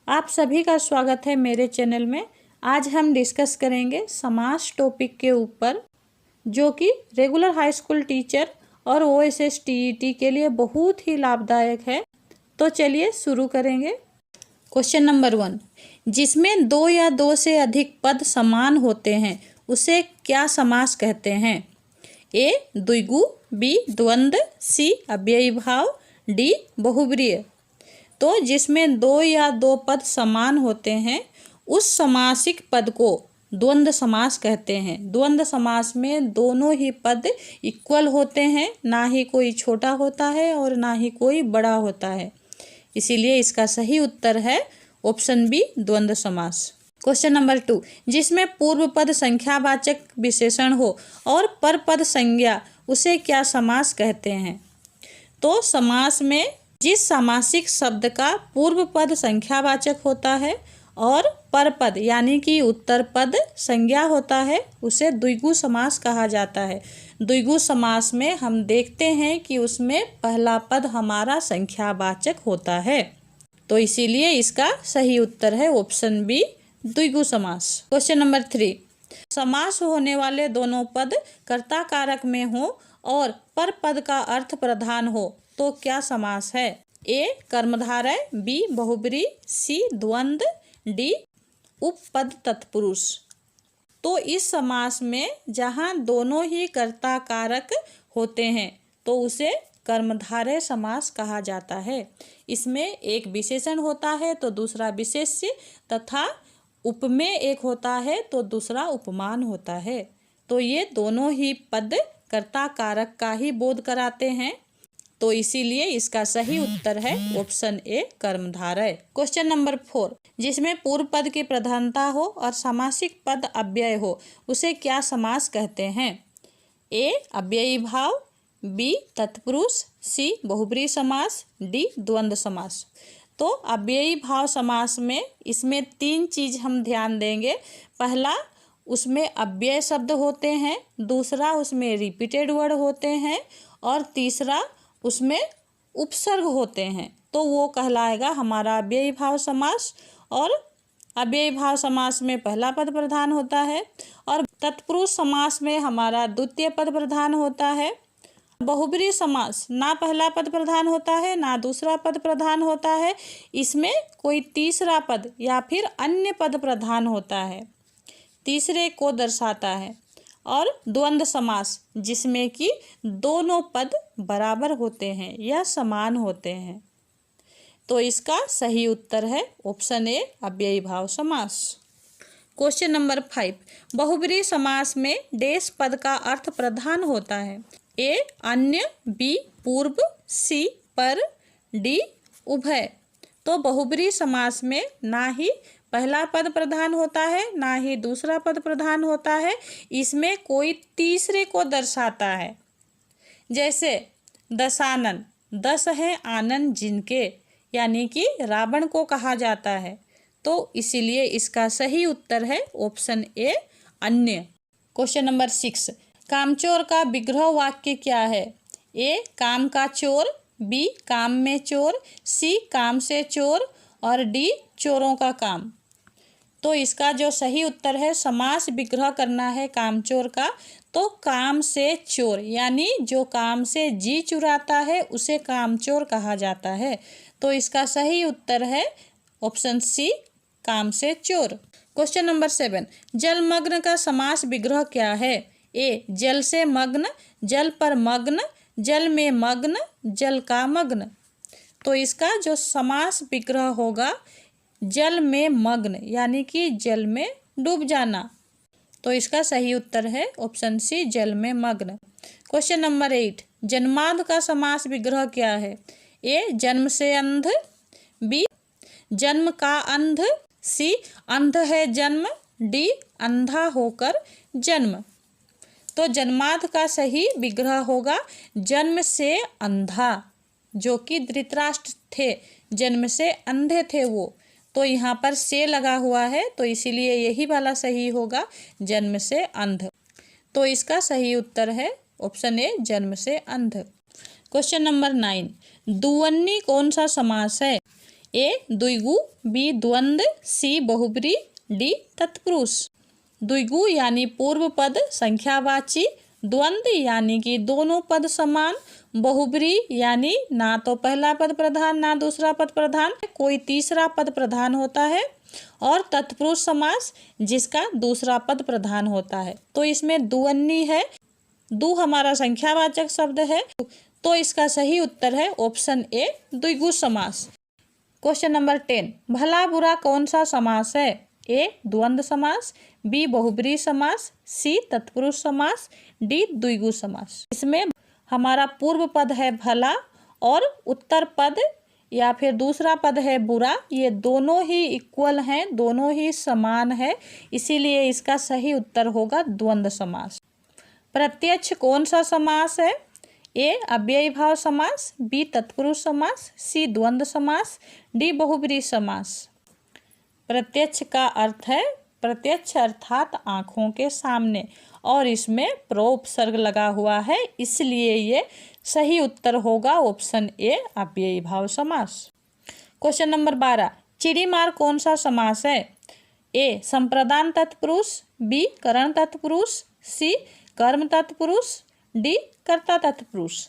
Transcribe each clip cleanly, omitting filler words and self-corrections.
आप सभी का स्वागत है मेरे चैनल में। आज हम डिस्कस करेंगे समास टॉपिक के ऊपर, जो कि रेगुलर हाई स्कूल टीचर और OSS TET के लिए बहुत ही लाभदायक है। तो चलिए शुरू करेंगे। क्वेश्चन नंबर 1, जिसमें दो या दो से अधिक पद समान होते हैं उसे क्या समास कहते हैं? ए द्विगु, बी द्वंद्व, सी अव्ययी भाव, डी बहुब्रीहि। तो जिसमें दो या दो पद समान होते हैं उस समासिक पद को द्वंद्व समास कहते हैं। द्वंद्व समास में दोनों ही पद इक्वल होते हैं, ना ही कोई छोटा होता है और ना ही कोई बड़ा होता है। इसीलिए इसका सही उत्तर है ऑप्शन बी, द्वंद्व समास। क्वेश्चन नंबर 2, जिसमें पूर्व पद संख्यावाचक विशेषण हो और पर पद संज्ञा, उसे क्या समास कहते हैं? तो समास में जिस सामासिक शब्द का पूर्व पद संख्यावाचक होता है और पर पद यानी कि उत्तर पद संज्ञा होता है उसे द्विगु समास कहा जाता है। द्विगु समास में हम देखते हैं कि उसमें पहला पद हमारा संख्यावाचक होता है, तो इसीलिए इसका सही उत्तर है ऑप्शन बी, द्विगु समास। क्वेश्चन नंबर 3, समास होने वाले दोनों पद कर्ता कारक में हो और पर पद का अर्थ प्रधान हो तो क्या समास है? ए कर्मधारय, बी बहुब्रीहि, सी द्वंद्व, डी उपपद तत्पुरुष। तो इस समास में जहाँ दोनों ही कर्ता कारक होते हैं तो उसे कर्मधारय समास कहा जाता है। इसमें एक विशेषण होता है तो दूसरा विशेष्य, तथा उपमेय एक होता है तो दूसरा उपमान होता है। तो ये दोनों ही पद कर्ता कारक का ही बोध कराते हैं, तो इसीलिए इसका सही उत्तर है ऑप्शन ए, कर्मधारय। क्वेश्चन नंबर 4, जिसमें पूर्व पद की प्रधानता हो और सामासिक पद अव्यय हो उसे क्या समास कहते हैं? ए अव्ययी भाव, बी तत्पुरुष, सी बहुब्रीहि समास, डी द्वंद्व समास। तो अव्ययी भाव समास में इसमें 3 चीज हम ध्यान देंगे। पहला, उसमें अव्यय शब्द होते हैं, दूसरा उसमें रिपीटेड वर्ड होते हैं और तीसरा उसमें उपसर्ग होते हैं, तो वो कहलाएगा हमारा अव्ययी भाव समास। और अव्ययी भाव समास में पहला पद प्रधान होता है और तत्पुरुष समास में हमारा द्वितीय पद प्रधान होता है। बहुब्रीहि समास ना पहला पद प्रधान होता है ना दूसरा पद प्रधान होता है, इसमें कोई तीसरा पद या फिर अन्य पद प्रधान होता है, तीसरे को दर्शाता है। और द्वंद्व समास जिसमें कि दोनों पद बराबर होते हैं या समान होते हैं, तो इसका सही उत्तर है ऑप्शन ए, अव्ययी भाव समास। क्वेश्चन नंबर 5, बहुब्रीहि समास में डेश पद का अर्थ प्रधान होता है? ए अन्य, बी पूर्व, सी पर, डी उभय। तो बहुब्रीहि समास में ना ही पहला पद प्रधान होता है ना ही दूसरा पद प्रधान होता है, इसमें कोई तीसरे को दर्शाता है। जैसे दशानन, 10 है आनंद जिनके, यानी कि रावण को कहा जाता है, तो इसीलिए इसका सही उत्तर है ऑप्शन ए, अन्य। क्वेश्चन नंबर 6, कामचोर का विग्रह वाक्य क्या है? ए काम का चोर, बी काम में चोर, सी काम से चोर और डी चोरों का काम। तो इसका जो सही उत्तर है, समास विग्रह करना है कामचोर का, तो काम से चोर यानी जो काम से जी चुराता है उसे कामचोर कहा जाता है। तो इसका सही उत्तर है ऑप्शन सी, काम से चोर। क्वेश्चन नंबर 7, जलमग्न का समास विग्रह क्या है? ए जल से मग्न, जल पर मग्न, जल में मग्न, जल का मग्न। तो इसका जो समास विग्रह होगा जल में मग्न यानी कि जल में डूब जाना, तो इसका सही उत्तर है ऑप्शन सी, जल में मग्न। क्वेश्चन नंबर 8, जन्मांध का समास विग्रह क्या है? ए जन्म से अंध, बी जन्म का अंध, सी अंध है जन्म, डी अंधा होकर जन्म। तो जन्मांध का सही विग्रह होगा जन्म से अंधा, जो कि धृतराष्ट्र थे, जन्म से अंधे थे वो, तो यहाँ पर से लगा हुआ है तो इसीलिए यही वाला सही होगा, जन्म से अंध। तो इसका सही उत्तर है ऑप्शन ए, जन्म से अंध। क्वेश्चन नंबर 9, दुवन्नी कौन सा समास है? ए द्विगु, बी द्वंद्व, सी बहुब्री, डी तत्पुरुष। द्विगु यानी पूर्व पद संख्यावाची, द्वंद्व यानी कि दोनों पद समान, बहुब्री यानी ना तो पहला पद प्रधान ना दूसरा पद प्रधान, कोई तीसरा पद प्रधान होता है, और तत्पुरुष समास जिसका दूसरा पद प्रधान होता है। तो इसमें दुअन्नी है, दु हमारा संख्यावाचक शब्द है, तो इसका सही उत्तर है ऑप्शन ए द्विगु समास। क्वेश्चन नंबर 10, भला बुरा कौन सा समास है? ए द्वंद्व समास, बी बहुब्री समास, सी तत्पुरुष समास, डी द्विगु समास। इसमें हमारा पूर्व पद है भला और उत्तर पद या फिर दूसरा पद है बुरा, ये दोनों ही इक्वल हैं, दोनों ही समान है, इसीलिए इसका सही उत्तर होगा द्वंद्व समास। प्रत्यक्ष कौन सा समास है? ए अव्ययी भाव समास, बी तत्पुरुष समास, सी द्वंद्व समास, डी बहुब्री समास। प्रत्यक्ष का अर्थ है प्रत्यक्ष अर्थात आँखों के सामने, और इसमें प्रोपसर्ग लगा हुआ है, इसलिए ये सही उत्तर होगा ऑप्शन ए अव्ययी भाव समास। क्वेश्चन नंबर 12, चिड़ीमार कौन सा समास है? ए संप्रदान तत्पुरुष, बी करण तत्पुरुष, सी कर्म तत्पुरुष, डी कर्ता तत्पुरुष।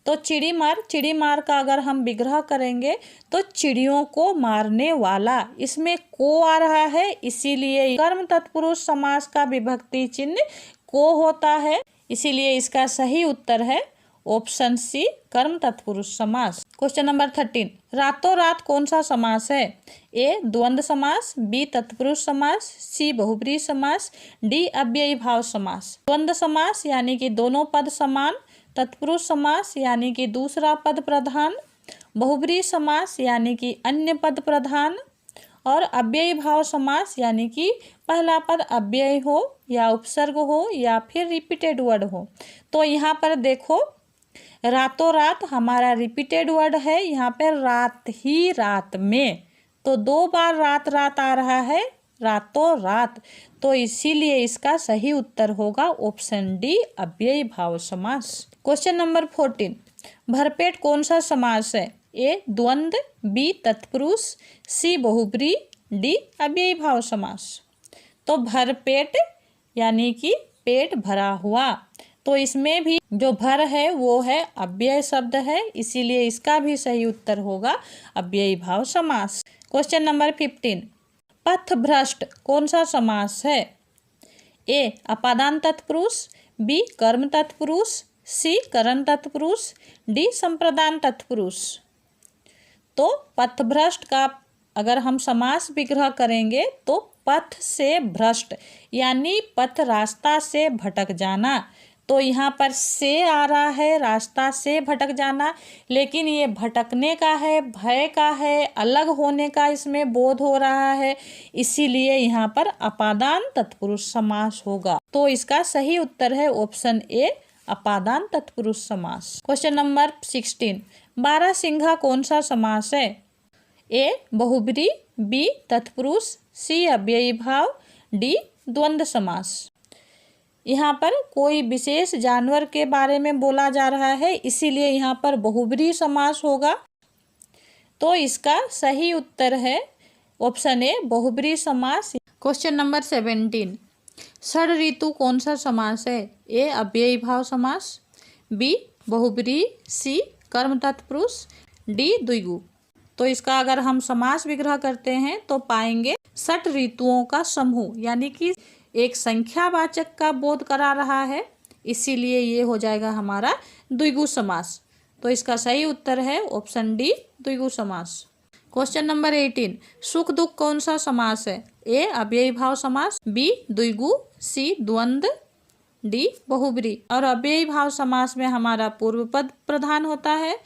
तो चिड़ीमार का अगर हम विग्रह करेंगे तो चिड़ियों को मारने वाला, इसमें को आ रहा है, इसीलिए कर्म तत्पुरुष समास का विभक्ति चिन्ह को होता है, इसीलिए इसका सही उत्तर है ऑप्शन सी कर्म तत्पुरुष समास। क्वेश्चन नंबर 13, रातों रात कौन सा समास है? ए द्वंद्व समास, बी तत्पुरुष समास, सी बहुब्री समास, डी अव्ययी भाव समास। द्वंद्व समास यानी कि दोनों पद समान, तत्पुरुष समास यानी कि दूसरा पद प्रधान, बहुब्री समास यानी कि अन्य पद प्रधान, और अव्ययी भाव समास यानी कि पहला पद अव्यय हो या उपसर्ग हो या फिर रिपीटेड वर्ड हो। तो यहाँ पर देखो रातों रात हमारा रिपीटेड वर्ड है, यहाँ पर रात ही रात में, तो 2 बार रात रात आ रहा है, रातों रात, तो इसीलिए इसका सही उत्तर होगा ऑप्शन डी अव्ययी भाव समास। क्वेश्चन नंबर 14, भरपेट कौन सा समास है? ए द्वंद्व, बी तत्पुरुष, सी बहुब्री, डी अव्ययी भाव समास। तो भरपेट यानी कि पेट भरा हुआ, तो इसमें भी जो भर है वो है अव्यय शब्द है, इसीलिए इसका भी सही उत्तर होगा अव्ययी भाव समास। क्वेश्चन नंबर 15, पथभ्रष्ट कौन सा समास है? ए अपादान तत्पुरुष, बी कर्म तत्पुरुष, सी करण तत्पुरुष, डी संप्रदान तत्पुरुष। तो पथभ्रष्ट का अगर हम समास विग्रह करेंगे तो पथ से भ्रष्ट यानी पथ रास्ता से भटक जाना, तो यहाँ पर से आ रहा है रास्ता से भटक जाना, लेकिन ये भटकने का है, भय का है, अलग होने का इसमें बोध हो रहा है, इसीलिए यहाँ पर अपादान तत्पुरुष समास होगा। तो इसका सही उत्तर है ऑप्शन ए अपादान तत्पुरुष समास। क्वेश्चन नंबर 16, बारहसिंघा कौन सा समास है? ए बहुब्री, बी तत्पुरुष, सी अव्ययी भाव, डी द्वंद्व समास। यहाँ पर कोई विशेष जानवर के बारे में बोला जा रहा है, इसीलिए यहाँ पर बहुब्री समास होगा, तो इसका सही उत्तर है ऑप्शन ए बहुब्री समास। क्वेश्चन नंबर 17, षड ऋतु कौन सा समास है? ए अव्ययी भाव समास, बी बहुब्री, सी कर्म तत्पुरुष, डी द्विगु। तो इसका अगर हम समास विग्रह करते हैं तो पाएंगे षट ऋतुओं का समूह, यानी कि एक संख्यावाचक का बोध करा रहा है, इसीलिए ये हो जाएगा हमारा द्विगु समास। तो इसका सही उत्तर है ऑप्शन डी द्विगु समास। क्वेश्चन नंबर 18, सुख दुख कौन सा समास है? ए अव्ययी भाव समास, बी द्विगु, सी द्वंद्व, डी बहुब्री। और अव्ययी भाव समास में हमारा पूर्व पद प्रधान होता है,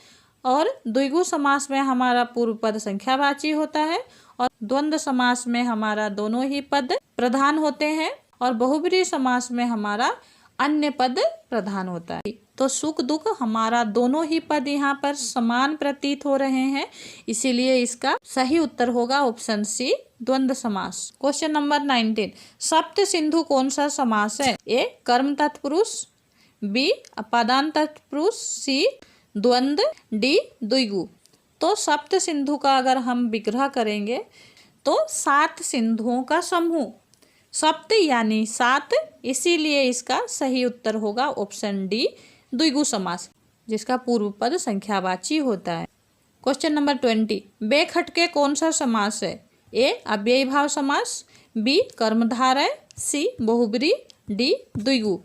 और द्विगु समास में हमारा पूर्व पद संख्यावाची होता है, और द्वंद्व समास में हमारा दोनों ही पद प्रधान होते हैं, और बहुब्री समास में हमारा अन्य पद प्रधान होता है। तो सुख दुख हमारा दोनों ही पद यहाँ पर समान प्रतीत हो रहे हैं, इसीलिए इसका सही उत्तर होगा ऑप्शन सी द्वंद्व समास। क्वेश्चन नंबर 19, सप्त सिंधु कौन सा समास है? ए कर्म तत्पुरुष, बी अपादान तत्पुरुष, सी द्वंद्व, डी द्विगु। तो सप्त सिंधु का अगर हम विग्रह करेंगे तो 7 सिंधुओं का समूह। सप्त यानी 7, इसीलिए इसका सही उत्तर होगा ऑप्शन डी, द्विगु समास, जिसका पूर्व पद संख्यावाची होता है। क्वेश्चन नंबर 20, बेखटके कौन सा समास है? ए अव्ययी भाव समास, बी कर्मधारय, सी बहुब्री, डी द्विगु।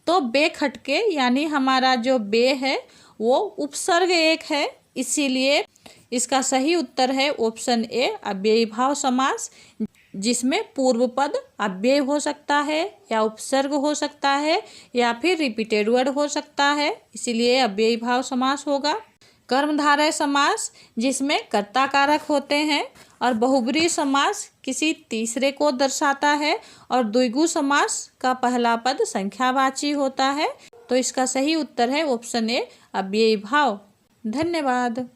तो बेखटके यानी हमारा जो बे है वो उपसर्ग एक है, इसीलिए इसका सही उत्तर है ऑप्शन ए अव्ययी भाव समास, जिसमें पूर्व पद अव्यय हो सकता है या उपसर्ग हो सकता है या फिर रिपीटेड वर्ड हो सकता है, इसीलिए अव्ययी भाव समास होगा। कर्मधारय समास जिसमें कर्ता कारक होते हैं, और बहुब्री समास किसी तीसरे को दर्शाता है, और द्विगु समास का पहला पद संख्यावाची होता है। तो इसका सही उत्तर है ऑप्शन ए अव्ययी भाव। धन्यवाद।